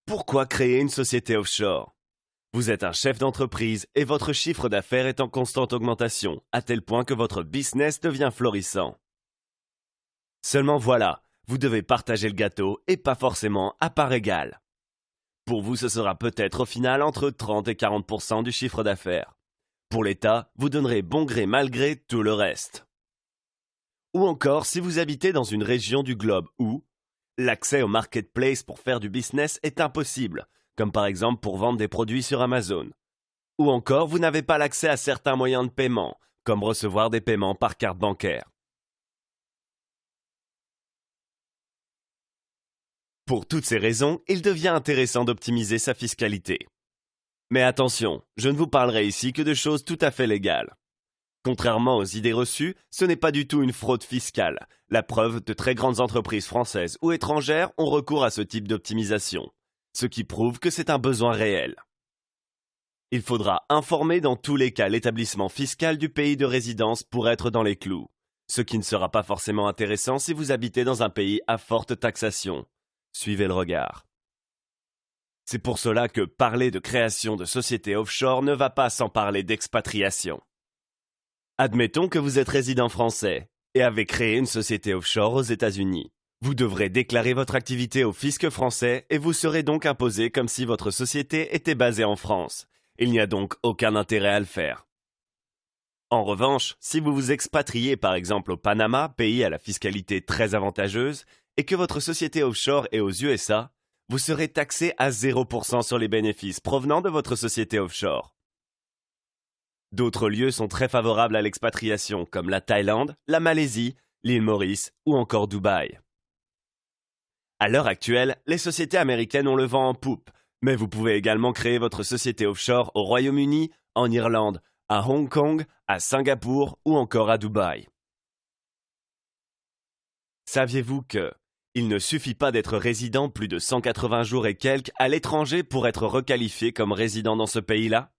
Pourquoi créer une société offshore? Vous êtes un chef d'entreprise et votre chiffre d'affaires est en constante augmentation, à tel point que votre business devient florissant. Seulement voilà, vous devez partager le gâteau et pas forcément à part égale. Pour vous, ce sera peut-être au final entre 30 et 40% du chiffre d'affaires. Pour l'État, vous donnerez bon gré mal gré tout le reste. Ou encore si vous habitez dans une région du globe où l'accès au marketplace pour faire du business est impossible, comme par exemple pour vendre des produits sur Amazon. Ou encore vous n'avez pas l'accès à certains moyens de paiement, comme recevoir des paiements par carte bancaire. Pour toutes ces raisons, il devient intéressant d'optimiser sa fiscalité. Mais attention, je ne vous parlerai ici que de choses tout à fait légales. Contrairement aux idées reçues, ce n'est pas du tout une fraude fiscale. La preuve, de très grandes entreprises françaises ou étrangères ont recours à ce type d'optimisation, ce qui prouve que c'est un besoin réel. Il faudra informer dans tous les cas l'établissement fiscal du pays de résidence pour être dans les clous, ce qui ne sera pas forcément intéressant si vous habitez dans un pays à forte taxation. Suivez le regard. C'est pour cela que parler de création de sociétés offshore ne va pas sans parler d'expatriation. Admettons que vous êtes résident français et avez créé une société offshore aux États-Unis. Vous devrez déclarer votre activité au fisc français et vous serez donc imposé comme si votre société était basée en France. Il n'y a donc aucun intérêt à le faire. En revanche, si vous vous expatriez par exemple au Panama, pays à la fiscalité très avantageuse, et que votre société offshore est aux USA, vous serez taxé à 0% sur les bénéfices provenant de votre société offshore. D'autres lieux sont très favorables à l'expatriation, comme la Thaïlande, la Malaisie, l'île Maurice ou encore Dubaï. À l'heure actuelle, les sociétés américaines ont le vent en poupe, mais vous pouvez également créer votre société offshore au Royaume-Uni, en Irlande, à Hong Kong, à Singapour ou encore à Dubaï. Saviez-vous que il ne suffit pas d'être résident plus de 180 jours et quelques à l'étranger pour être requalifié comme résident dans ce pays-là?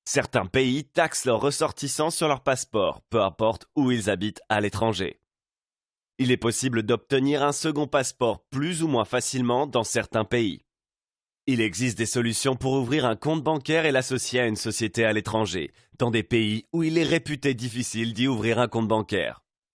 Certains pays taxent leurs ressortissants sur leur passeport, peu importe où ils habitent à l'étranger. Il est possible d'obtenir un second passeport plus ou moins facilement dans certains pays. Il existe des solutions pour ouvrir un compte bancaire et l'associer à une société à l'étranger, dans des pays où il est réputé difficile d'y ouvrir un compte bancaire.